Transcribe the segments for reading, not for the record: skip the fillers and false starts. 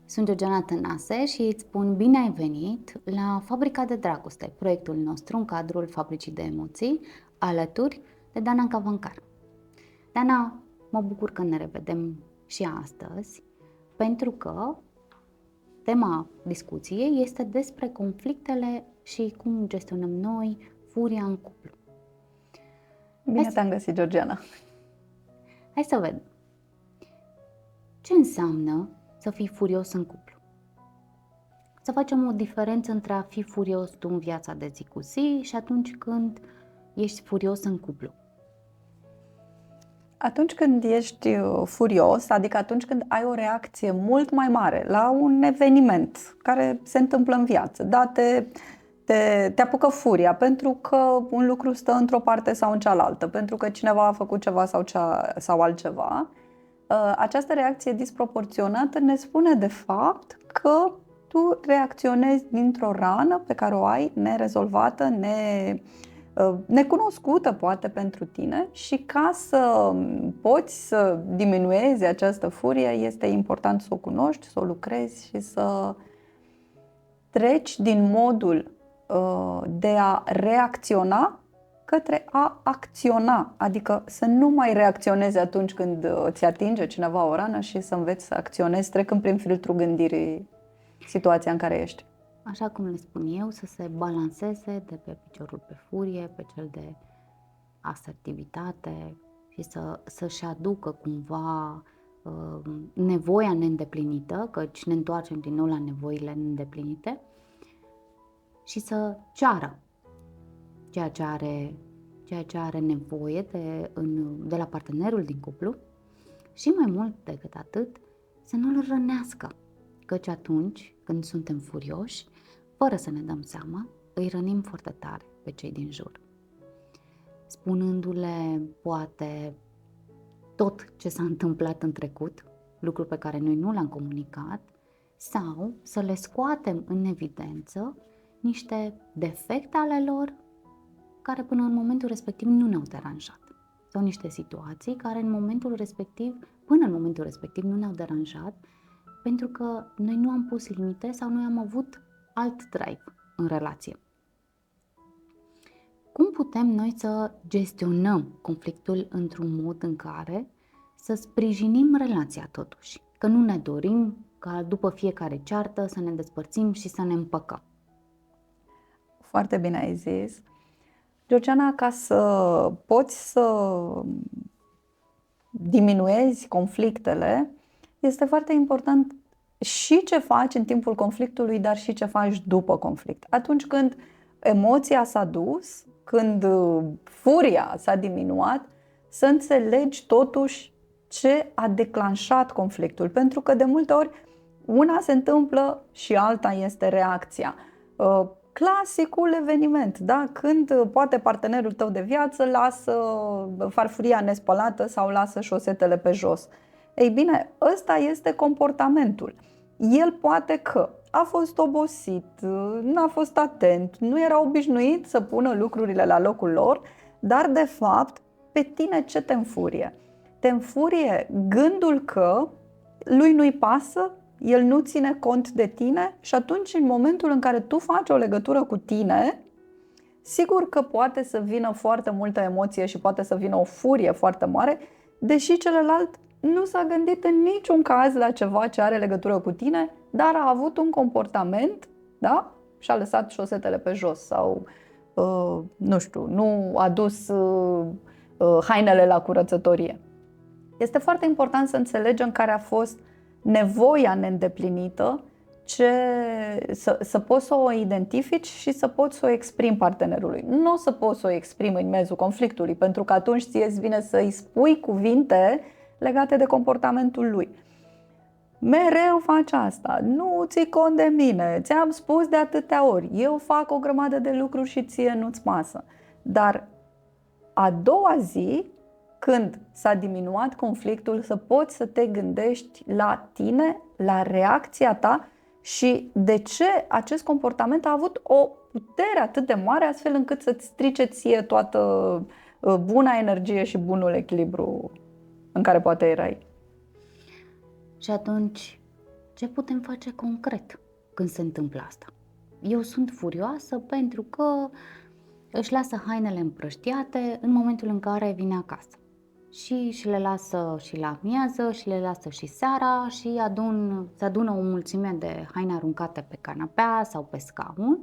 Sunt Georgiana Tănase și îți spun bine ai venit la Fabrica de Dragoste, proiectul nostru în cadrul Fabricii de Emoții, alături de Dana Cavancar. Dana, mă bucur că ne revedem și astăzi, pentru că tema discuției este despre conflictele și cum gestionăm noi furia în cuplu. Bine te-am găsit, Georgiana! Hai să vedem. Ce înseamnă să fii furios în cuplu? Să facem o diferență între a fi furios tu în viața de zi cu zi și atunci când ești furios în cuplu. Atunci când ești furios, adică atunci când ai o reacție mult mai mare la un eveniment care se întâmplă în viață, da, te apucă furia pentru că un lucru stă într-o parte sau în cealaltă, pentru că cineva a făcut ceva sau altceva, această reacție disproporționată ne spune de fapt că tu reacționezi dintr-o rană pe care o ai nerezolvată, necunoscută poate pentru tine, și ca să poți să diminuezi această furie este important să o cunoști, să o lucrezi și să treci din modul de a reacționa către a acționa, adică să nu mai reacționezi atunci când ți atinge cineva o rană și să înveți să acționezi trecând prin filtrul gândirii situația în care ești. Așa cum le spun eu, să se balanceze de pe piciorul pe furie, pe cel de asertivitate și să-și aducă cumva nevoia neîndeplinită, căci ne întoarcem din nou la nevoile neîndeplinite, și să ceară ceea ce are nevoie de la partenerul din cuplu și mai mult decât atât să nu îl rănească, căci atunci când suntem furioși, fără să ne dăm seama, îi rănim foarte tare pe cei din jur, spunându-le poate tot ce s-a întâmplat în trecut, lucruri pe care noi nu le-am comunicat, sau să le scoatem în evidență niște defecte ale lor care până în momentul respectiv nu ne-au deranjat, sau niște situații care până în momentul respectiv nu ne-au deranjat pentru că noi nu am pus limite sau noi am avut alt drive în relație. Cum putem noi să gestionăm conflictul într-un mod în care să sprijinim relația totuși? Că nu ne dorim ca după fiecare ceartă să ne despărțim și să ne împăcăm. Foarte bine ai zis. Georgiana, ca să poți să diminuezi conflictele, este foarte important și ce faci în timpul conflictului, dar și ce faci după conflict. Atunci când emoția s-a dus, când furia s-a diminuat, să înțelegi totuși ce a declanșat conflictul. Pentru că de multe ori una se întâmplă și alta este reacția. Clasicul eveniment, da? Când poate partenerul tău de viață lasă farfuria nespălată sau lasă șosetele pe jos. Ei bine, ăsta este comportamentul. El poate că a fost obosit, n-a fost atent, nu era obișnuit să pună lucrurile la locul lor, dar de fapt pe tine ce te înfurie? Te înfurie gândul că lui nu-i pasă, el nu ține cont de tine și atunci în momentul în care tu faci o legătură cu tine, sigur că poate să vină foarte multă emoție și poate să vină o furie foarte mare, deși celălalt nu s-a gândit în niciun caz la ceva ce are legătură cu tine, dar a avut un comportament, da? Și a lăsat șosetele pe jos sau, nu a dus hainele la curățătorie. Este foarte important să înțelegem care a fost nevoia neîndeplinită, să poți să o identifici și să poți să o exprimi partenerului. Nu o să poți să o exprimi în mezul conflictului, pentru că atunci ție îți vine să-i spui cuvinte legate de comportamentul lui. Mereu faci asta, nu ții cont de mine, ți-am spus de atâtea ori, eu fac o grămadă de lucruri și ție nu-ți pasă. Dar a doua zi, când s-a diminuat conflictul, să poți să te gândești la tine, la reacția ta și de ce acest comportament a avut o putere atât de mare astfel încât să-ți strice ție toată buna energie și bunul echilibru în care poate erai. Și atunci, ce putem face concret când se întâmplă asta? Eu sunt furioasă pentru că își lasă hainele împrăștiate în momentul în care vine acasă. Și le lasă și la amiază, și le lasă și seara și se adună o mulțime de haine aruncate pe canapea sau pe scaun.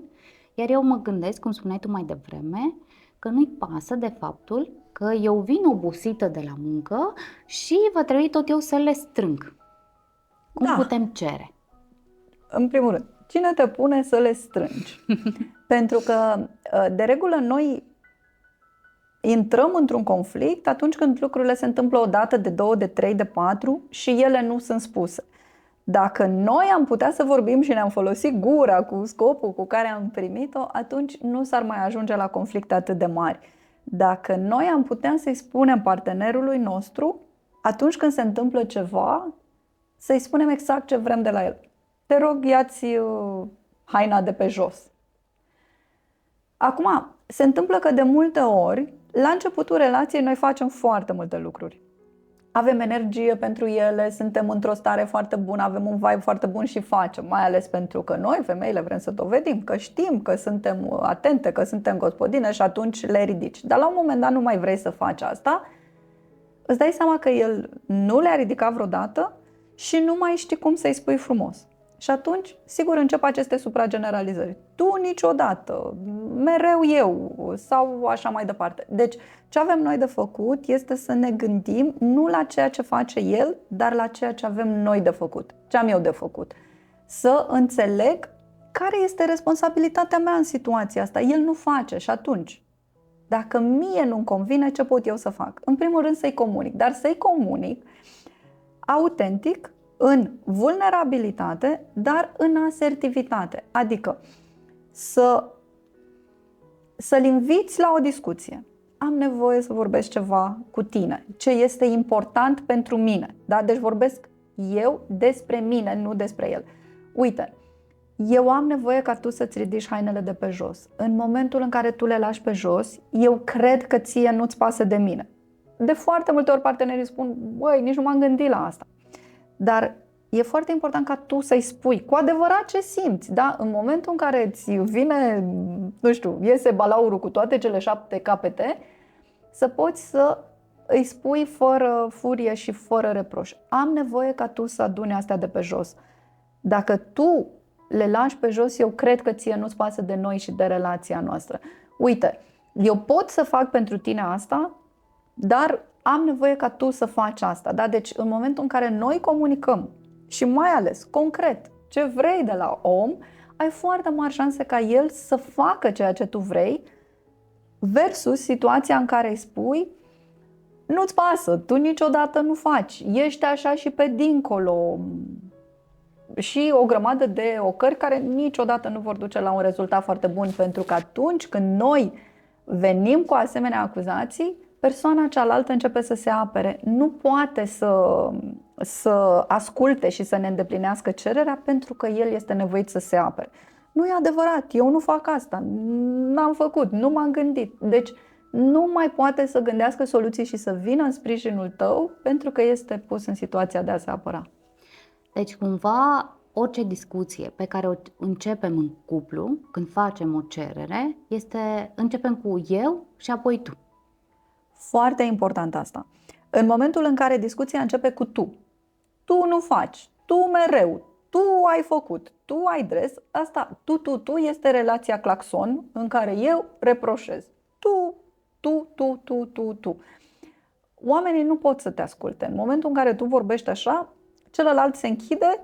Iar eu mă gândesc, cum spuneai tu mai devreme, că nu-i pasă de faptul că eu vin obosită de la muncă și va trebui tot eu să le strâng. Cum putem cere? În primul rând, cine te pune să le strângi? Pentru că, de regulă, noi intrăm într-un conflict atunci când lucrurile se întâmplă o dată, de două, de trei, de patru și ele nu sunt spuse. Dacă noi am putea să vorbim și ne-am folosit gura cu scopul cu care am primit-o, atunci nu s-ar mai ajunge la conflicte atât de mari. Dacă noi am putea să-i spunem partenerului nostru, atunci când se întâmplă ceva, să-i spunem exact ce vrem de la el. Te rog, ia-ți haina de pe jos. Acum, se întâmplă că de multe ori, la începutul relației, noi facem foarte multe lucruri. Avem energie pentru ele, suntem într-o stare foarte bună, avem un vibe foarte bun și facem, mai ales pentru că noi, femeile, vrem să dovedim că știm, că suntem atente, că suntem gospodine și atunci le ridici. Dar la un moment dat nu mai vrei să faci asta, îți dai seama că el nu le-a ridicat vreodată și nu mai știi cum să-i spui frumos. Și atunci, sigur, încep aceste suprageneralizări. Tu niciodată, mereu eu sau așa mai departe. Deci, ce avem noi de făcut este să ne gândim nu la ceea ce face el, dar la ceea ce avem noi de făcut. Ce am eu de făcut? Să înțeleg care este responsabilitatea mea în situația asta. El nu face și atunci, dacă mie nu-mi convine, ce pot eu să fac? În primul rând să-i comunic, dar să-i comunic autentic, în vulnerabilitate, dar în asertivitate. Adică să-l inviți la o discuție. Am nevoie să vorbesc ceva cu tine. Ce este important pentru mine. Da? Deci vorbesc eu despre mine, nu despre el. Uite, eu am nevoie ca tu să-ți ridici hainele de pe jos. În momentul în care tu le lași pe jos, eu cred că ție nu-ți pasă de mine. De foarte multe ori partenerii spun, băi, nici nu m-am gândit la asta. Dar e foarte important ca tu să-i spui cu adevărat ce simți, da? În momentul în care îți vine, nu știu, iese balaurul cu toate cele 7 capete, să poți să îi spui fără furie și fără reproș. Am nevoie ca tu să aduni astea de pe jos. Dacă tu le lași pe jos, eu cred că ție nu-ți pasă de noi și de relația noastră. Uite, eu pot să fac pentru tine asta, dar am nevoie ca tu să faci asta. Da? Deci în momentul în care noi comunicăm și mai ales concret ce vrei de la om, ai foarte mari șanse ca el să facă ceea ce tu vrei versus situația în care îi spui nu-ți pasă, tu niciodată nu faci, ești așa și pe dincolo și o grămadă de ocări care niciodată nu vor duce la un rezultat foarte bun, pentru că atunci când noi venim cu asemenea acuzații, persoana cealaltă începe să se apere. Nu poate să asculte și să ne îndeplinească cererea pentru că el este nevoit să se apere. Nu e adevărat, eu nu fac asta, n-am făcut, nu m-am gândit. Deci nu mai poate să gândească soluții și să vină în sprijinul tău pentru că este pus în situația de a se apăra. Deci cumva orice discuție pe care o începem în cuplu, când facem o cerere, începem cu eu și apoi tu. Foarte important asta. În momentul în care discuția începe cu tu nu faci, tu mereu, tu ai făcut, tu ai dres, asta, tu este relația claxon în care eu reproșez. Tu. Oamenii nu pot să te asculte. În momentul în care tu vorbești așa, celălalt se închide,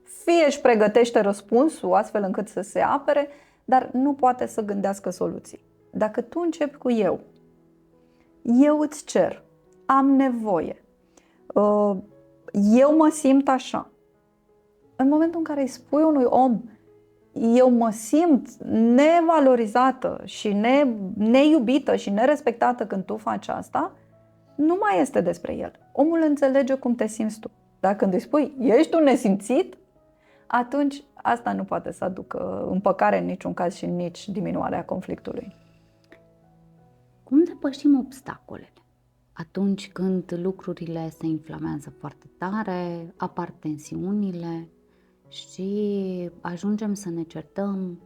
fie își pregătește răspunsul astfel încât să se apere, dar nu poate să gândească soluții. Dacă tu începi cu eu îți cer, am nevoie, eu mă simt așa. În momentul în care îi spui unui om, eu mă simt nevalorizată și neiubită și nerespectată când tu faci asta, nu mai este despre el. Omul înțelege cum te simți tu. Dar când îi spui, ești un nesimțit, atunci asta nu poate să aducă împăcare în niciun caz și nici diminuarea conflictului. Cum depășim obstacolele? Atunci când lucrurile se inflamează foarte tare, apar tensiunile și ajungem să ne certăm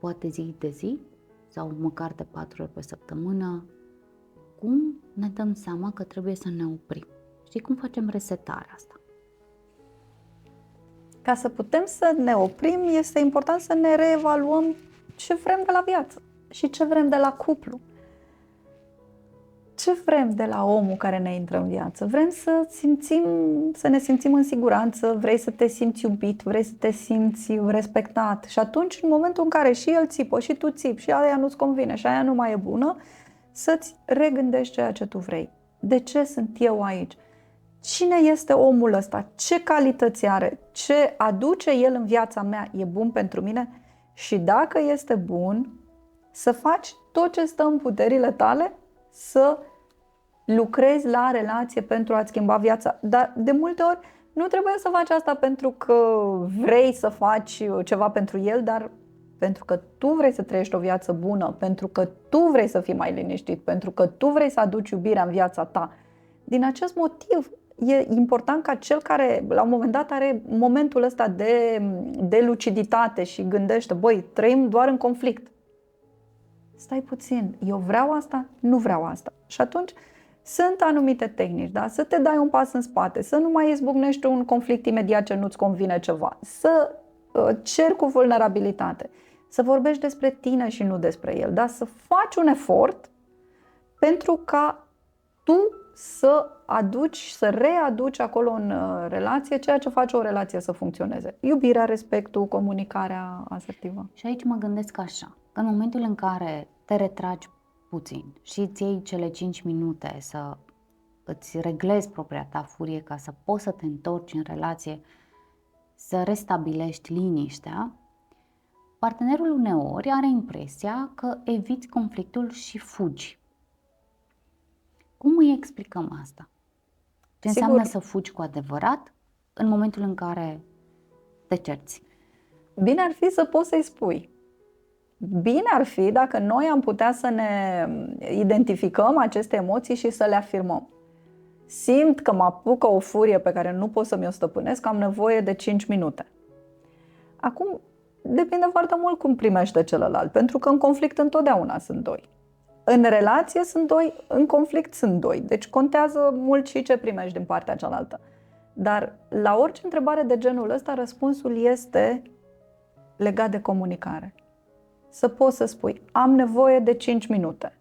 poate zi de zi sau măcar de 4 ori pe săptămână, cum ne dăm seama că trebuie să ne oprim? Și cum facem resetarea asta? Ca să putem să ne oprim, este important să ne reevaluăm ce vrem de la viață și ce vrem de la cuplu. Ce vrem de la omul care ne intră în viață? Vrem să ne simțim în siguranță, vrei să te simți iubit, vrei să te simți respectat. Și atunci, în momentul în care și el țipă, și tu țipi, și aia nu-ți convine, și aia nu mai e bună, să-ți regândești ceea ce tu vrei. De ce sunt eu aici? Cine este omul ăsta? Ce calități are? Ce aduce el în viața mea? E bun pentru mine? Și dacă este bun, să faci tot ce stă în puterile tale să lucrezi la relație pentru a-ți schimba viața. Dar de multe ori nu trebuie să faci asta pentru că vrei să faci ceva pentru el, dar pentru că tu vrei să trăiești o viață bună, pentru că tu vrei să fii mai liniștit, pentru că tu vrei să aduci iubirea în viața ta. Din acest motiv e important ca cel care la un moment dat are momentul ăsta de luciditate și gândește, băi, trăim doar în conflict. Stai puțin, eu vreau asta, nu vreau asta. Și atunci sunt anumite tehnici, da? Să te dai un pas în spate, să nu mai izbucnești un conflict imediat ce nu-ți convine ceva, să ceri cu vulnerabilitate, să vorbești despre tine și nu despre el, da? Să faci un efort pentru ca tu să aduci, să readuci acolo în relație ceea ce face o relație să funcționeze. Iubirea, respectul, comunicarea asertivă. Și aici mă gândesc așa, că în momentul în care te retragi puțin și îți iei cele 5 minute să îți reglezi propria ta furie ca să poți să te întorci în relație, să restabilești liniștea, partenerul uneori are impresia că eviți conflictul și fugi. Cum îi explicăm asta? Ce înseamnă să fugi cu adevărat în momentul în care te cerți? Bine ar fi să poți să-i spui. Bine ar fi dacă noi am putea să ne identificăm aceste emoții și să le afirmăm. Simt că mă apucă o furie pe care nu pot să mi-o stăpânesc, am nevoie de 5 minute. Acum, depinde foarte mult cum primește celălalt, pentru că în conflict întotdeauna sunt doi. În relație sunt doi, în conflict sunt doi. Deci contează mult și ce primești din partea cealaltă. Dar la orice întrebare de genul ăsta, răspunsul este legat de comunicare. Să poți să spui, am nevoie de 5 minute.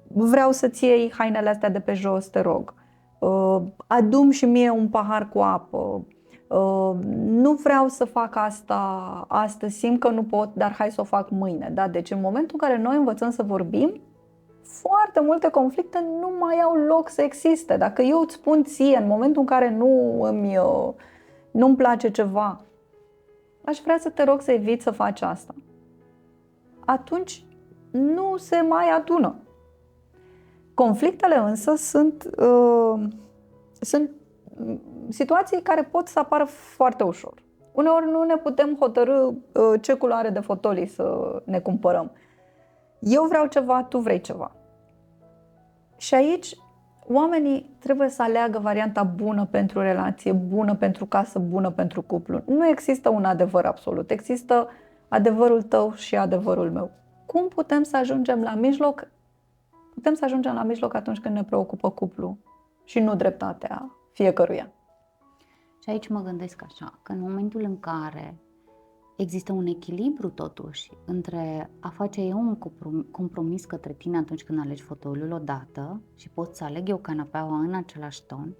Vreau să-ți iei hainele astea de pe jos, te rog. Adu-mi și mie un pahar cu apă. Nu vreau să fac asta astăzi, simt că nu pot, dar hai să o fac mâine. Da? Deci în momentul în care noi învățăm să vorbim, foarte multe conflicte nu mai au loc să existe. Dacă eu îți spun ție în momentul în care nu-mi place ceva, aș vrea să te rog să eviți să faci asta, atunci nu se mai adună. Conflictele însă sunt situații care pot să apară foarte ușor. Uneori nu ne putem hotărî ce culoare de fotolii să ne cumpărăm. Eu vreau ceva, tu vrei ceva. Și aici oamenii trebuie să aleagă varianta bună pentru relație, bună pentru casă, bună pentru cuplu. Nu există un adevăr absolut. Există adevărul tău și adevărul meu. Cum putem să ajungem la mijloc? Putem să ajungem la mijloc atunci când ne preocupă cuplu și nu dreptatea fiecăruia. Și aici mă gândesc așa, că în momentul în care există un echilibru totuși între a face eu un compromis către tine atunci când alegi fotoliul odată și pot să aleg eu canapeaua în același ton,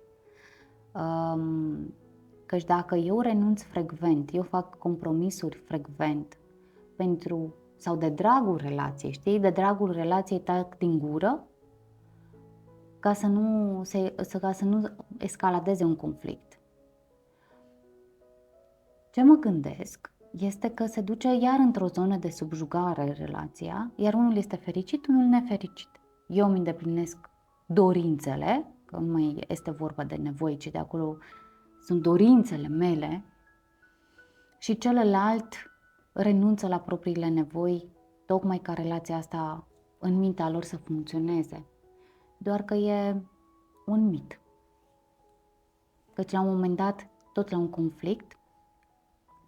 căci dacă eu renunț frecvent, eu fac compromisuri frecvent sau de dragul relației, știi, de dragul relației tac din gură, ca să nu escaladeze un conflict. Ce mă gândesc este că se duce iar într-o zonă de subjugare relația, iar unul este fericit, unul nefericit. Eu îmi îndeplinesc dorințele, că nu mai este vorba de nevoi, ci de acolo sunt dorințele mele, și celălalt renunță la propriile nevoi, tocmai ca relația asta în mintea lor să funcționeze, doar că e un mit. Căci la un moment dat, tot la un conflict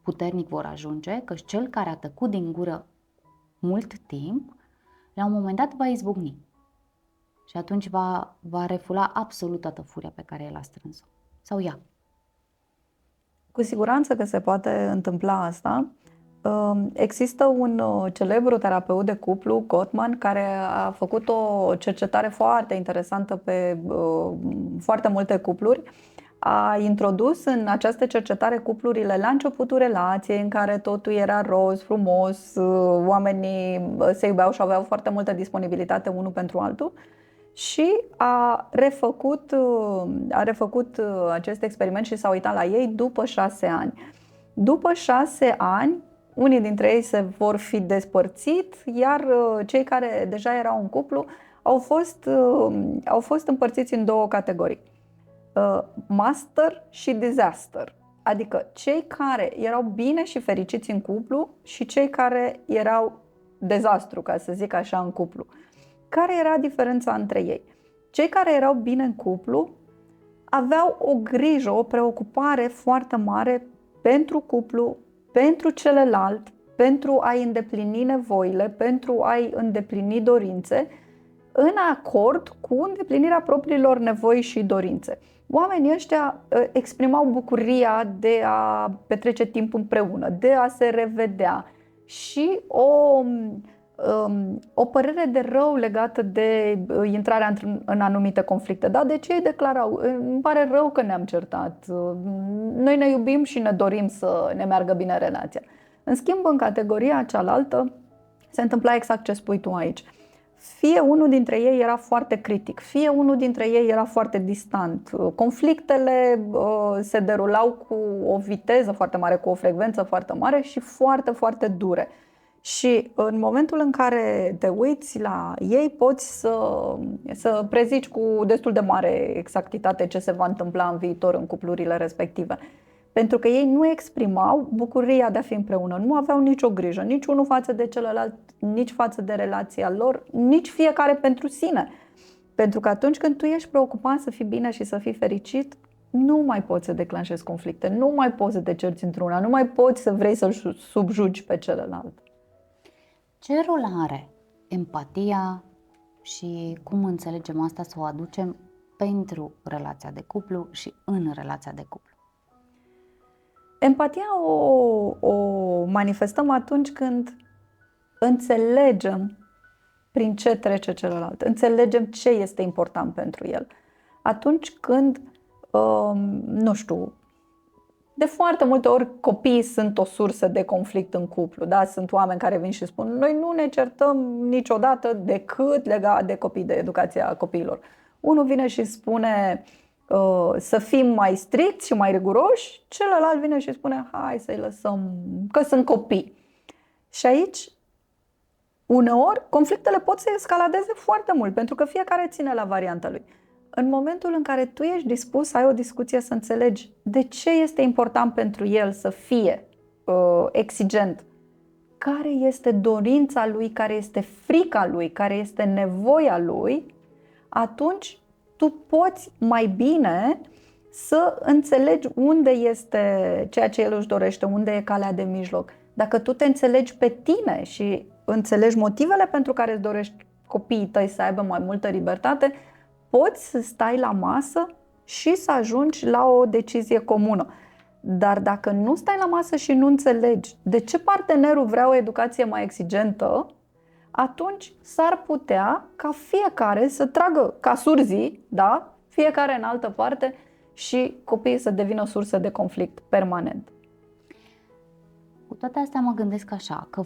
puternic vor ajunge, că cel care a tăcut din gură mult timp, la un moment dat va izbucni. Și atunci va refula absolut toată furia pe care el a strâns-o. Sau ea. Cu siguranță că se poate întâmpla asta. Există un celebru terapeut de cuplu, Gottman, care a făcut o cercetare foarte interesantă pe foarte multe cupluri. A introdus în această cercetare cuplurile la începutul relației, în care totul era roz, frumos, oamenii se iubeau și aveau foarte multă disponibilitate unul pentru altul. Și a refăcut acest experiment și s-a uitat la ei după 6 ani. După 6 ani, unii dintre ei se vor fi despărțit, iar cei care deja erau în cuplu au fost împărțiți în două categorii. Master și disaster. Adică cei care erau bine și fericiți în cuplu și cei care erau dezastru, ca să zic așa, în cuplu. Care era diferența între ei? Cei care erau bine în cuplu aveau o grijă, o preocupare foarte mare pentru cuplu, pentru celălalt, pentru a-i îndeplini nevoile, pentru a-i îndeplini dorințe, în acord cu îndeplinirea propriilor nevoi și dorințe. Oamenii ăștia exprimau bucuria de a petrece timp împreună, de a se revedea și o părere de rău legată de intrarea în anumite conflicte. Da? De ce îi declarau? Îmi pare rău că ne-am certat. Noi ne iubim și ne dorim să ne meargă bine relația. În schimb, în categoria cealaltă, se întâmpla exact ce spui tu aici. Fie unul dintre ei era foarte critic, fie unul dintre ei era foarte distant. Conflictele se derulau cu o viteză foarte mare, cu o frecvență foarte mare și foarte, foarte dure. Și în momentul în care te uiți la ei, poți să prezici cu destul de mare exactitate ce se va întâmpla în viitor în cuplurile respective. Pentru că ei nu exprimau bucuria de a fi împreună, nu aveau nicio grijă, nici unul față de celălalt, nici față de relația lor, nici fiecare pentru sine. Pentru că atunci când tu ești preocupat să fii bine și să fii fericit, nu mai poți să declanșezi conflicte, nu mai poți să te cerți într-una, nu mai poți să vrei să-l subjugi pe celălalt. Ce rol are empatia și cum înțelegem asta să o aducem pentru relația de cuplu și în relația de cuplu? Empatia o manifestăm atunci când înțelegem prin ce trece celălalt, înțelegem ce este important pentru el. Atunci când, nu știu, de foarte multe ori copiii sunt o sursă de conflict în cuplu, da? Sunt oameni care vin și spun: noi nu ne certăm niciodată decât legat de copii, de educația copiilor. Unul vine și spune să fim mai stricți și mai riguroși, celălalt vine și spune: hai să-i lăsăm, că sunt copii. Și aici, uneori, conflictele pot să escaladeze foarte mult, pentru că fiecare ține la varianta lui. În momentul în care tu ești dispus să ai o discuție, să înțelegi de ce este important pentru el să fie exigent, care este dorința lui, care este frica lui, care este nevoia lui, atunci tu poți mai bine să înțelegi unde este ceea ce el își dorește, unde e calea de mijloc. Dacă tu te înțelegi pe tine și înțelegi motivele pentru care îți dorești copiii tăi să aibă mai multă libertate, poți să stai la masă și să ajungi la o decizie comună. Dar dacă nu stai la masă și nu înțelegi de ce partenerul vrea o educație mai exigentă, atunci s-ar putea ca fiecare să tragă ca surzii, da? Fiecare în altă parte și copiii să devină sursă de conflict permanent. Cu toate astea mă gândesc așa, că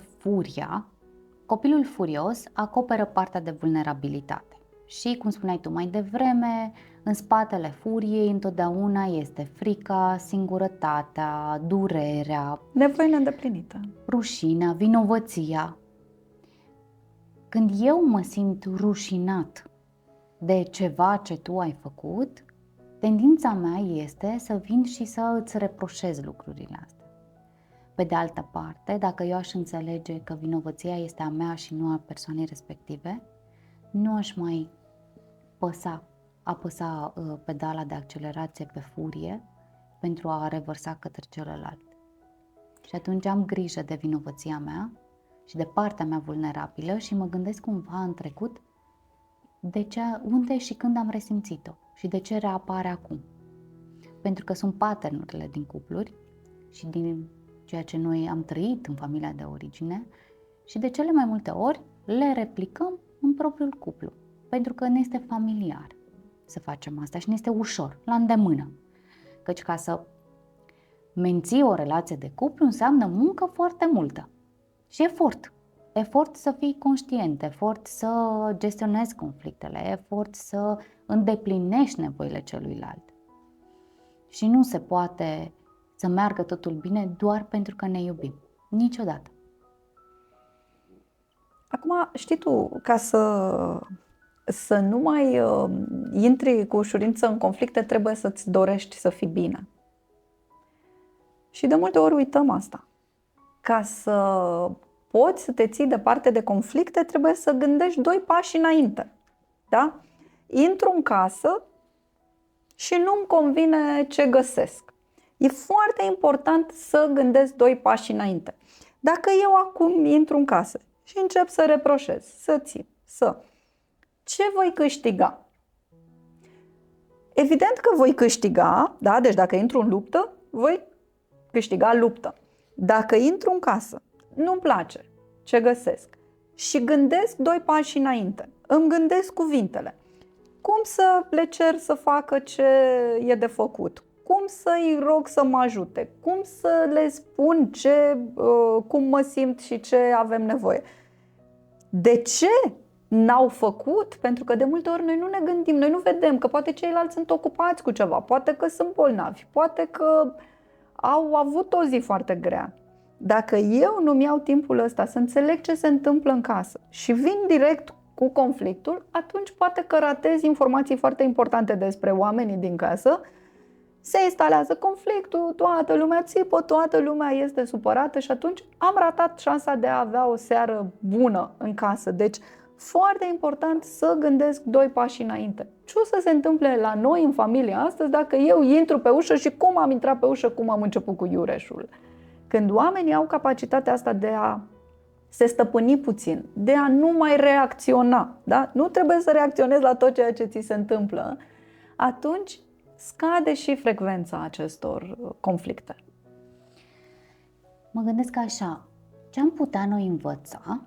copilul furios acoperă partea de vulnerabilitate. Și, cum spuneai tu mai devreme, în spatele furiei întotdeauna este frica, singurătatea, durerea, Nevoie neîndeplinită, rușinea, vinovăția. Când eu mă simt rușinat de ceva ce tu ai făcut, tendința mea este să vin și să îți reproșez lucrurile astea. Pe de altă parte, dacă eu aș înțelege că vinovăția este a mea și nu a persoanei respective, nu aș mai apăsa pedala de accelerație pe furie pentru a revărsa către celălalt. Și atunci am grijă de vinovăția mea și de partea mea vulnerabilă și mă gândesc cumva în trecut unde și când am resimțit-o și de ce reapare acum. Pentru că sunt pattern-urile din cupluri și din ceea ce noi am trăit în familia de origine și de cele mai multe ori le replicăm în propriul cuplu. Pentru că ne este familiar să facem asta și ne este ușor, la îndemână. Căci ca să menții o relație de cuplu înseamnă muncă foarte multă și efort. Efort să fii conștient, efort să gestionezi conflictele, efort să îndeplinești nevoile celuilalt. Și nu se poate să meargă totul bine doar pentru că ne iubim. Niciodată. Acum, știi tu, ca să nu mai intri cu ușurință în conflicte, trebuie să-ți dorești să fii bine. Și de multe ori uităm asta. Ca să poți să te ții departe de conflicte, trebuie să gândești 2 pași înainte. Da? Intru în casă și nu-mi convine ce găsesc. E foarte important să gândesc 2 pași înainte. Dacă eu acum intru în casă și încep să reproșez, să țin, ce voi câștiga? Evident că voi câștiga, da? Deci dacă intru în luptă, voi câștiga luptă. Dacă intru în casă, nu-mi place ce găsesc și gândesc 2 pași înainte, îmi gândesc cuvintele, cum să le cer să facă ce e de făcut, cum să-i rog să mă ajute, cum să le spun cum mă simt și ce avem nevoie. De ce n-au făcut? Pentru că de multe ori noi nu ne gândim, noi nu vedem că poate ceilalți sunt ocupați cu ceva, poate că sunt bolnavi, poate că au avut o zi foarte grea. Dacă eu nu-mi iau timpul ăsta să înțeleg ce se întâmplă în casă și vin direct cu conflictul, atunci poate că ratez informații foarte importante despre oamenii din casă, se instalează conflictul, toată lumea țipă, toată lumea este supărată și atunci am ratat șansa de a avea o seară bună în casă. Deci, foarte important să gândesc 2 pași înainte. Ce o să se întâmple la noi în familie astăzi dacă eu intru pe ușă și cum am intrat pe ușă, cum am început cu iureșul? Când oamenii au capacitatea asta de a se stăpâni puțin, de a nu mai reacționa, da? Nu trebuie să reacționezi la tot ceea ce ți se întâmplă, atunci scade și frecvența acestor conflicte. Mă gândesc așa, ce am putea noi învăța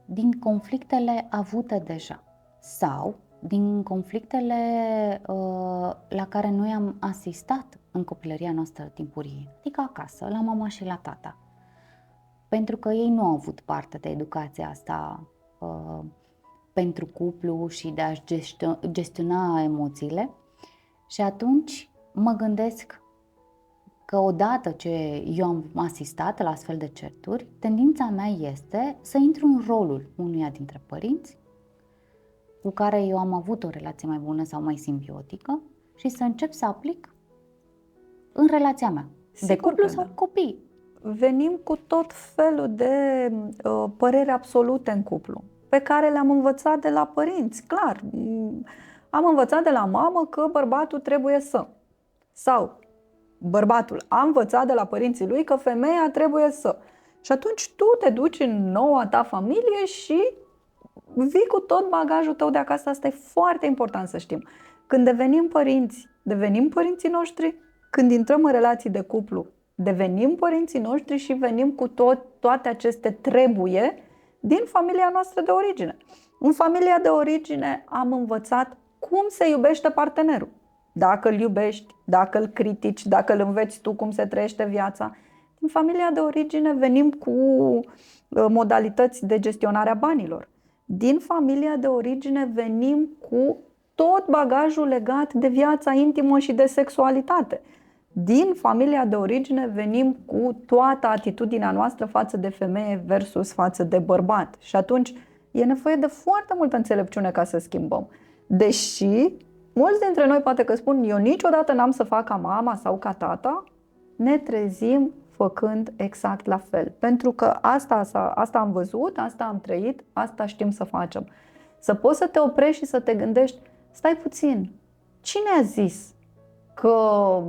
din conflictele avute deja sau din conflictele la care noi am asistat în copilăria noastră timpurie, adică acasă, la mama și la tata. Pentru că ei nu au avut parte de educația asta pentru cuplu și de a-și gestiona emoțiile. Și atunci mă gândesc că odată ce eu am asistat la astfel de certuri, tendința mea este să intru în rolul unuia dintre părinți cu care eu am avut o relație mai bună sau mai simbiotică și să încep să aplic în relația mea, de cuplu sau copii. Venim cu tot felul de păreri absolute în cuplu, pe care le-am învățat de la părinți, clar. Am învățat de la mamă că bărbatul trebuie să. Sau bărbatul a învățat de la părinții lui că femeia trebuie să. Și atunci tu te duci în noua ta familie și vii cu tot bagajul tău de acasă. Asta e foarte important să știm. Când devenim părinți, devenim părinții noștri. Când intrăm în relații de cuplu, devenim părinții noștri și venim cu toate aceste trebuie din familia noastră de origine. În familia de origine am învățat cum se iubește partenerul. Dacă îl iubești, dacă îl critici, dacă îl înveți tu cum se trăiește viața. Din familia de origine venim cu modalități de gestionare a banilor. Din familia de origine venim cu tot bagajul legat de viața intimă și de sexualitate. Din familia de origine venim cu toată atitudinea noastră față de femeie versus față de bărbat. Și atunci e nevoie de foarte multă înțelepciune ca să schimbăm. Deși mulți dintre noi poate că spun eu niciodată n-am să fac ca mama sau ca tata, ne trezim făcând exact la fel. Pentru că asta am văzut, asta am trăit, asta știm să facem. Să poți să te oprești și să te gândești, stai puțin, cine a zis că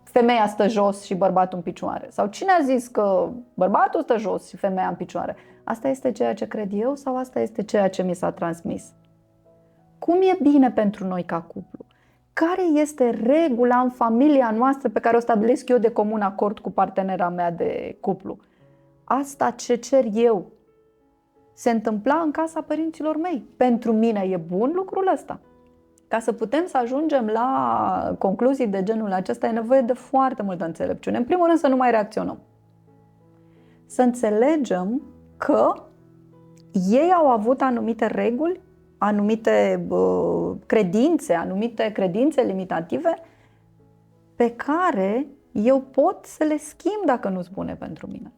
femeia stă jos și bărbatul în picioare? Sau cine a zis că bărbatul stă jos și femeia în picioare? Asta este ceea ce cred eu sau asta este ceea ce mi s-a transmis? Cum e bine pentru noi ca cuplu? Care este regula în familia noastră pe care o stabilesc eu de comun acord cu partenera mea de cuplu? Asta ce cer eu se întâmpla în casa părinților mei. Pentru mine e bun lucrul ăsta. Ca să putem să ajungem la concluzii de genul acesta, e nevoie de foarte multă înțelepciune. În primul rând să nu mai reacționăm. Să înțelegem că ei au avut anumite reguli, anumite credințe limitative pe care eu pot să le schimb dacă nu-s bune pentru mine.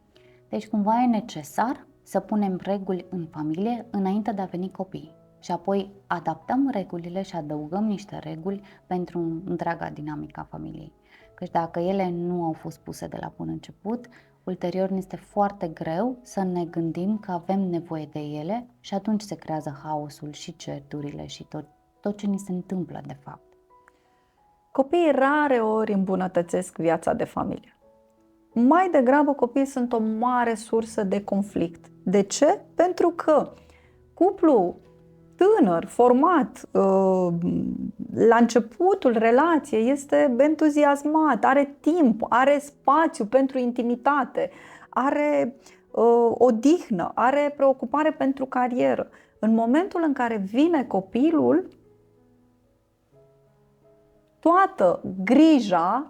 Deci cumva e necesar să punem reguli în familie înainte de a veni copii și apoi adaptăm regulile și adăugăm niște reguli pentru întreaga dinamică a familiei. Căci dacă ele nu au fost puse de la bun început, ulterior ne este foarte greu să ne gândim că avem nevoie de ele și atunci se creează haosul și certurile și tot ce ni se întâmplă de fapt. Copiii rare ori îmbunătățesc viața de familie. Mai degrabă copiii sunt o mare sursă de conflict. De ce? Pentru că cuplul tânăr, format, la începutul relației, este entuziasmat, are timp, are spațiu pentru intimitate, are odihnă, are preocupare pentru carieră. În momentul în care vine copilul, toată grija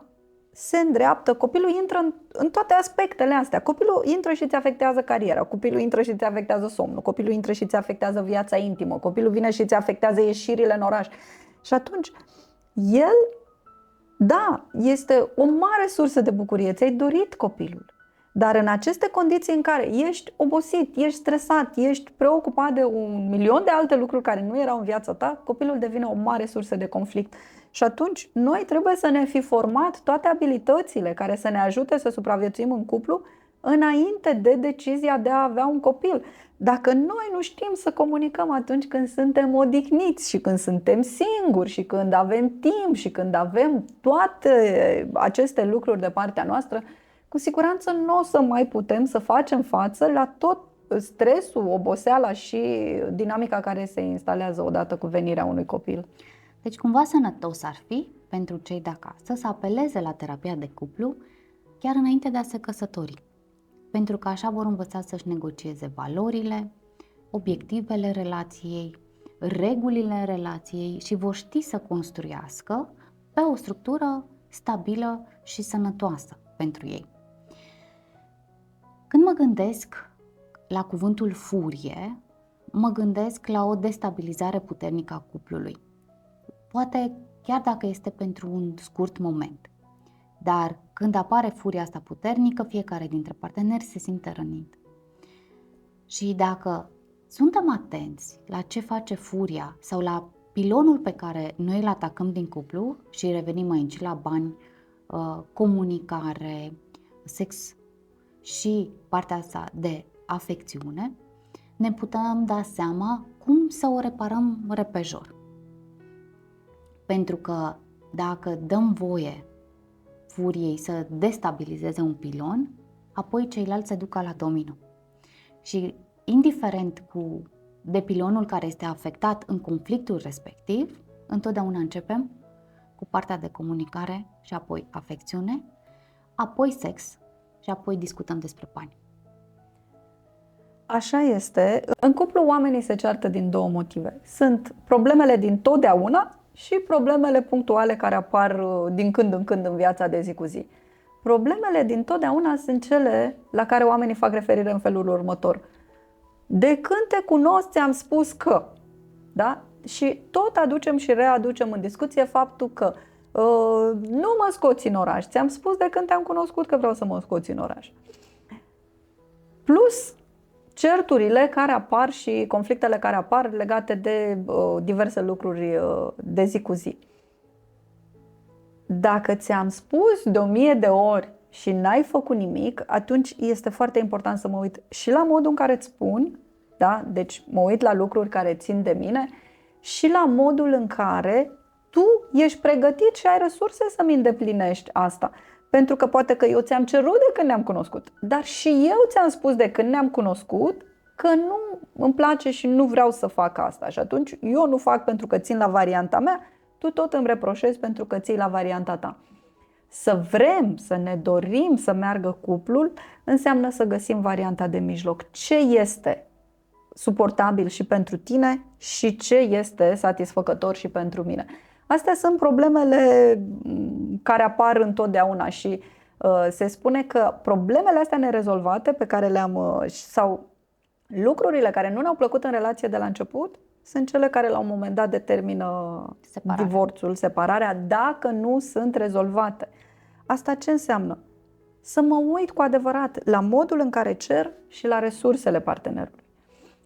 se îndreaptă, copilul intră în toate aspectele astea. Copilul intră și îți afectează cariera, copilul intră și îți afectează somnul, copilul intră și îți afectează viața intimă, copilul vine și îți afectează ieșirile în oraș. Și atunci, el, da, este o mare sursă de bucurie, ți-ai dorit copilul. Dar în aceste condiții în care ești obosit, ești stresat, ești preocupat de 1.000.000 de alte lucruri care nu erau în viața ta, copilul devine o mare sursă de conflict. Și atunci noi trebuie să ne fi format toate abilitățile care să ne ajute să supraviețuim în cuplu înainte de decizia de a avea un copil. Dacă noi nu știm să comunicăm atunci când suntem odihniți și când suntem singuri și când avem timp și când avem toate aceste lucruri de partea noastră, cu siguranță nu o să mai putem să facem față la tot stresul, oboseala și dinamica care se instalează odată cu venirea unui copil. Deci cumva sănătos ar fi pentru cei de acasă să apeleze la terapia de cuplu chiar înainte de a se căsători, pentru că așa vor învăța să-și negocieze valorile, obiectivele relației, regulile relației și vor ști să construiască pe o structură stabilă și sănătoasă pentru ei. Când mă gândesc la cuvântul furie, mă gândesc la o destabilizare puternică a cuplului. Poate chiar dacă este pentru un scurt moment. Dar când apare furia asta puternică, fiecare dintre parteneri se simte rănit. Și dacă suntem atenți la ce face furia sau la pilonul pe care noi îl atacăm din cuplu și revenim aici la bani, comunicare, sex și partea asta de afecțiune, ne putem da seama cum să o reparăm repejor. Pentru că dacă dăm voie furiei să destabilizeze un pilon, apoi ceilalți se duc ca la domino. Și indiferent de pilonul care este afectat în conflictul respectiv, întotdeauna începem cu partea de comunicare și apoi afecțiune, apoi sex și apoi discutăm despre bani. Așa este. În cuplu oamenii se ceartă din două motive. Sunt problemele din totdeauna și problemele punctuale care apar din când în când în viața de zi cu zi. Problemele din totdeauna sunt cele la care oamenii fac referire în felul următor. De când te cunosc, ți-am spus că. Da? Și tot aducem și readucem în discuție faptul că nu mă scoți în oraș. Ți-am spus de când te-am cunoscut că vreau să mă scoți în oraș. Plus certurile care apar și conflictele care apar legate de diverse lucruri de zi cu zi. Dacă ți-am spus de 1000 de ori și n-ai făcut nimic, atunci este foarte important să mă uit și la modul în care îți spun da? Deci mă uit la lucruri care țin de mine și la modul în care tu ești pregătit și ai resurse să-mi îndeplinești asta. Pentru că poate că eu ți-am cerut de când ne-am cunoscut, dar și eu ți-am spus de când ne-am cunoscut că nu îmi place și nu vreau să fac asta. Și atunci eu nu fac pentru că țin la varianta mea, tu tot îmi reproșezi pentru că ții la varianta ta. Să vrem, să ne dorim să meargă cuplul, înseamnă să găsim varianta de mijloc. Ce este suportabil și pentru tine și ce este satisfăcător și pentru mine. Astea sunt problemele care apar întotdeauna și se spune că problemele astea nerezolvate pe care le-am sau lucrurile care nu ne-au plăcut în relație de la început sunt cele care la un moment dat determină divorțul, separarea, dacă nu sunt rezolvate. Asta ce înseamnă? Să mă uit cu adevărat la modul în care cer și la resursele partenerului.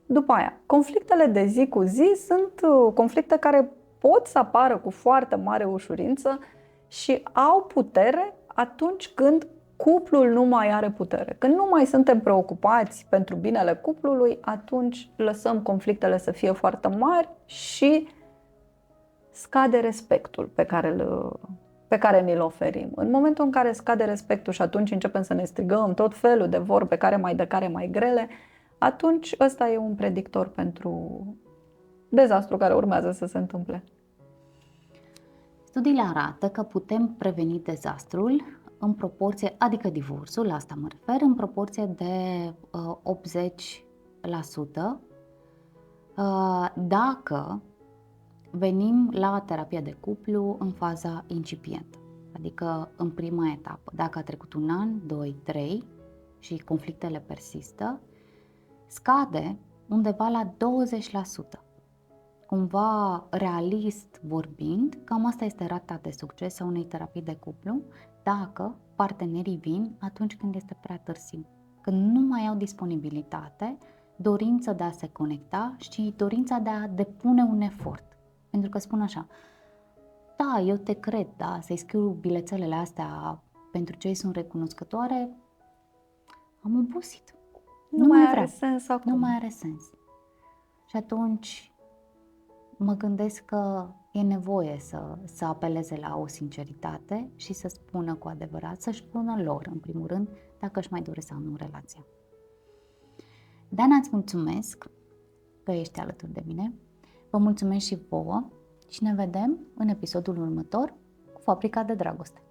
După aia, conflictele de zi cu zi sunt conflicte care pot să apară cu foarte mare ușurință și au putere atunci când cuplul nu mai are putere. Când nu mai suntem preocupați pentru binele cuplului, atunci lăsăm conflictele să fie foarte mari și scade respectul pe care ni-l oferim. În momentul în care scade respectul și atunci începem să ne strigăm tot felul de vorbe care mai grele, atunci ăsta e un predictor pentru dezastru care urmează să se întâmple. Studiile arată că putem preveni dezastrul în proporție, adică divorțul, la asta mă refer, în proporție de 80% dacă venim la terapia de cuplu în faza incipientă, adică în prima etapă. Dacă a trecut 1 an, 2, 3 și conflictele persistă, scade undeva la 20%. Cumva realist vorbind, cam asta este rata de succes a unei terapii de cuplu dacă partenerii vin atunci când este prea târziu, când nu mai au disponibilitate, dorința de a se conecta și dorința de a depune un efort. Pentru că spun așa, da, eu te cred, da, să-i scriu bilețelele astea pentru ce îi sunt recunoscătoare, am obosit. Nu mai are sens acum. Nu mai are sens. Și atunci mă gândesc că e nevoie să apeleze la o sinceritate și să spună cu adevărat, să-și spună lor, în primul rând, dacă își mai doresc sau nu relația. Dana, îți mulțumesc că ești alături de mine. Vă mulțumesc și vouă și ne vedem în episodul următor cu Fabrica de Dragoste.